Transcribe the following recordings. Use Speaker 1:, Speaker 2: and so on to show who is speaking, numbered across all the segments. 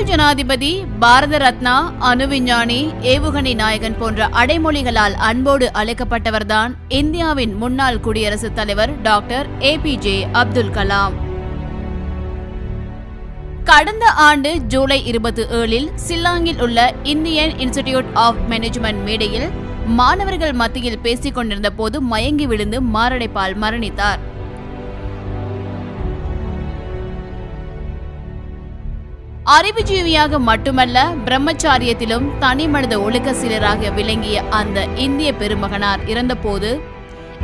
Speaker 1: முன்னாள் ஜனாதிபதி, பாரத ரத்னா, அணு விஞ்ஞானி, ஏவுகணை நாயகன் போன்ற அடைமொழிகளால் அன்போடு அழைக்கப்பட்டவர்தான் இந்தியாவின் முன்னாள் குடியரசுத் தலைவர் டாக்டர் APJ அப்துல் கலாம். கடந்த ஆண்டு ஜூலை 27 சில்லாங்கில் உள்ள இந்தியன் இன்ஸ்டிடியூட் ஆஃப் மேனேஜ்மெண்ட் மேடையில் மாணவர்கள் மத்தியில் பேசிக் கொண்டிருந்த போது மயங்கி விழுந்து மாரடைப்பால் மரணித்தார். அறிவுஜீவியாக மட்டுமல்ல, பிரம்மச்சாரியத்திலும் தனி மனித ஒழுக்க சீலராக விளங்கிய அந்த இந்திய பெருமகனார் இறந்தபோது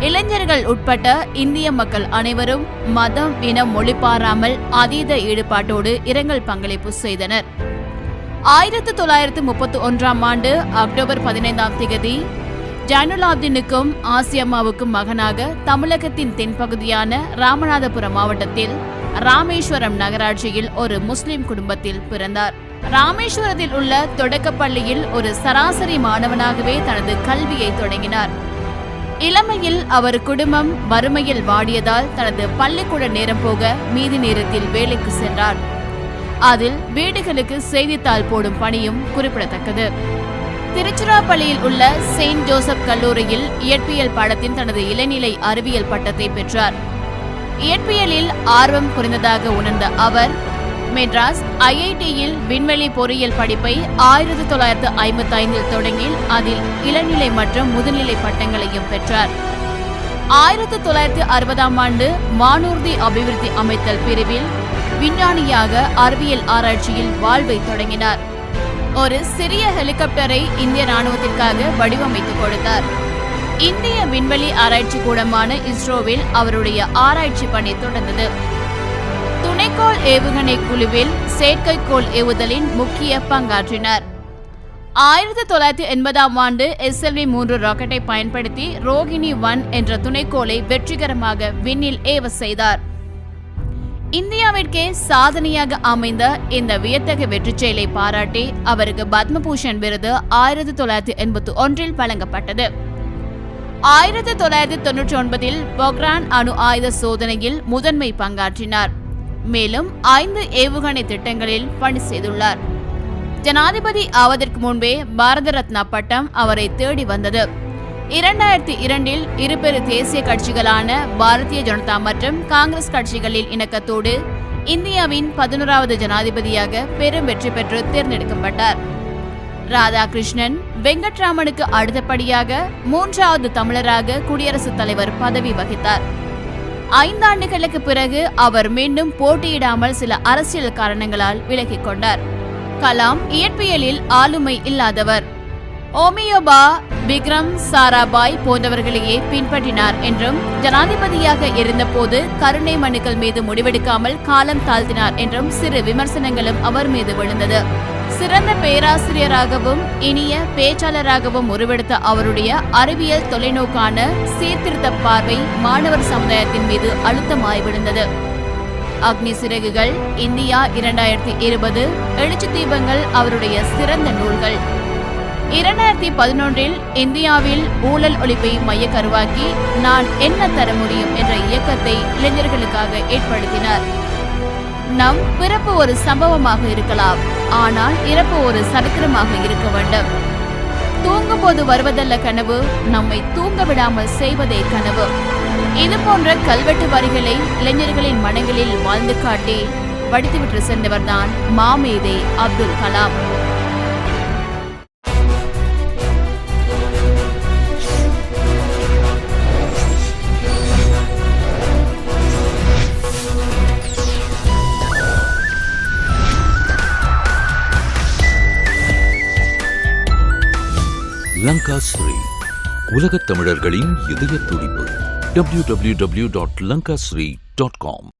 Speaker 1: இளைஞர்கள் உட்பட்ட இந்திய மக்கள் அனைவரும் மதம், இனம், மொழி பாராமல் அதீத ஈடுபாட்டோடு இரங்கல் பங்களிப்பு செய்தனர். 1931 ஆண்டு அக்டோபர் 15 ஜைனுலாப்தீனுக்கும் ஆசியம்மாவுக்கும் மகனாக தமிழகத்தின் தென்பகுதியான ராமநாதபுரம் மாவட்டத்தில் ராமேஸ்வரம் நகராட்சியில் ஒரு முஸ்லிம் குடும்பத்தில் பிறந்தார். ராமேஸ்வரத்தில் உள்ள தொடக்கப்பள்ளியில் ஒரு சராசரி மாணவனாகவே தனது கல்வியை தொடங்கினார். இளமையில் அவர் குடும்பம் வறுமையில் வாடியதால் தனது பள்ளிக்கூட நேரம் போக மீதி நேரத்தில் வேலைக்கு சென்றார். அதில் வீடுகளுக்கு செய்தித்தாள் போடும் பணியும் குறிப்பிடத்தக்கது. திருச்சிராப்பள்ளியில் உள்ள செயின்ட் ஜோசப் கல்லூரியில் இயற்பியல் பாடத்தின் தனது இளநிலை அறிவியல் பட்டத்தை பெற்றார். இயற்பியலில் ஆர்வம் குறைந்ததாக உணர்ந்த அவர் மெட்ராஸ் IITயில் விண்வெளி பொறியியல் படிப்பை 1955 தொடங்கி அதில் இளநிலை மற்றும் முதுநிலை பட்டங்களையும் பெற்றார். 1960 ஆண்டு வானூர்தி அபிவிருத்தி அமைத்தல் பிரிவில் விஞ்ஞானியாக அறிவியல் ஆராய்ச்சியில் வாழ்வை தொடங்கினார். ஒரு சிறிய ஹெலிகாப்டரை இந்திய ராணுவத்திற்காக வடிவமைத்துக் கொடுத்தார். இந்திய விண்வெளி ஆராய்ச்சி கூடமான இஸ்ரோவில் அவருடைய ஆராய்ச்சி பணி தொடர்ந்தது. துணைக்கோள் ஏவுகணை குழுவில் செயற்கைக்கோள் ஏவுதலின் முக்கிய பங்காற்றினார். 1980 ஆண்டு SLV-3 ராக்கெட்டை பயன்படுத்தி ரோகிணி 1 என்ற துணைக்கோளை வெற்றிகரமாக விண்ணில் ஏவ செய்தார். இந்தியாவிற்கே சாதனையாக அமைந்த இந்த வியத்தகு வெற்றி செயலை பாராட்டி அவருக்கு பத்மபூஷன் விருது 1981 வழங்கப்பட்டது. 1999 பொக்ரான் அணு ஆயுத சோதனையில் முதன்மை பங்காற்றினார். மேலும் 5 ஏவுகணை திட்டங்களில் பணி செய்துள்ளார். ஜனாதிபதி ஆவதற்கு முன்பே பாரத ரத்னா பட்டம் அவரை தேடி வந்தது. 2002 இருபெரு தேசிய கட்சிகளான பாரதிய ஜனதா மற்றும் காங்கிரஸ் கட்சிகளில் இணக்கத்தோடு இந்தியாவின் 11வது ஜனாதிபதியாக பெரும் வெற்றி பெற்று தேர்ந்தெடுக்கப்பட்டார். ராதாகிருஷ்ணன் வெங்கட்ராமனுக்கு அடுத்தபடியாக 3வது தமிழராக குடியரசுத் தலைவர் பதவி வகித்தார். 5 ஆண்டுகளுக்கு பிறகு அவர் மீண்டும் போட்டியிடாமல் சில அரசியல் காரணங்களால் விலகிக் கொண்டார். கலாம் இயற்பியலில் ஆளுமை இல்லாதவர். ஓமியோபா, விக்ரம் சாராபாய் போன்றவர்களையே பின்பற்றினார் என்றும் ஜனாதிபதியாக இருந்தபோது கருணை மனுக்கள் மீது முடிவெடுக்காமல் காலம் தாழ்த்தினார் என்றும் சிறு விமர்சனங்களும் அவர் மீது விழுந்தது. சிறந்த பேராசிரியராகவும் இனிய பேச்சாளராகவும் உருவெடுத்த அவருடைய அறிவியல் தொலைநோக்கான சீர்திருத்த பார்வை மாணவர் சமுதாயத்தின் மீது அழுத்தமாய் விழுந்தது. அக்னி சிறகுகள், இந்தியா 2020, எழுச்சி தீபங்கள் அவருடைய சிறந்த நூல்கள். 2011 இந்தியாவில் ஊழல் ஒழிப்பை மைய கருவாக்கி நான் என்ன தர முடியும் என்ற இயக்கத்தை இளைஞர்களுக்காக ஏற்படுத்தினார். நம் பிறப்பு ஒரு சம்பவமாக இருக்கலாம், ஆனால் இறப்பு ஒரு சரித்திரமாக இருக்க வேண்டும். தூங்கும் போது வருவதல்ல கனவு, நம்மை தூங்க விடாமல் செய்வதே கனவு. இது போன்ற கல்வெட்டு வரிகளை இளைஞர்களின் மனங்களில் வாழ்ந்து காட்டி வடித்துவிட்டு சென்றவர்தான் மாமேதை அப்துல் கலாம்.
Speaker 2: லங்காஸ்ரீ, உலகத் தமிழர்களின் இதய துடிப்பு. www.lankasri.com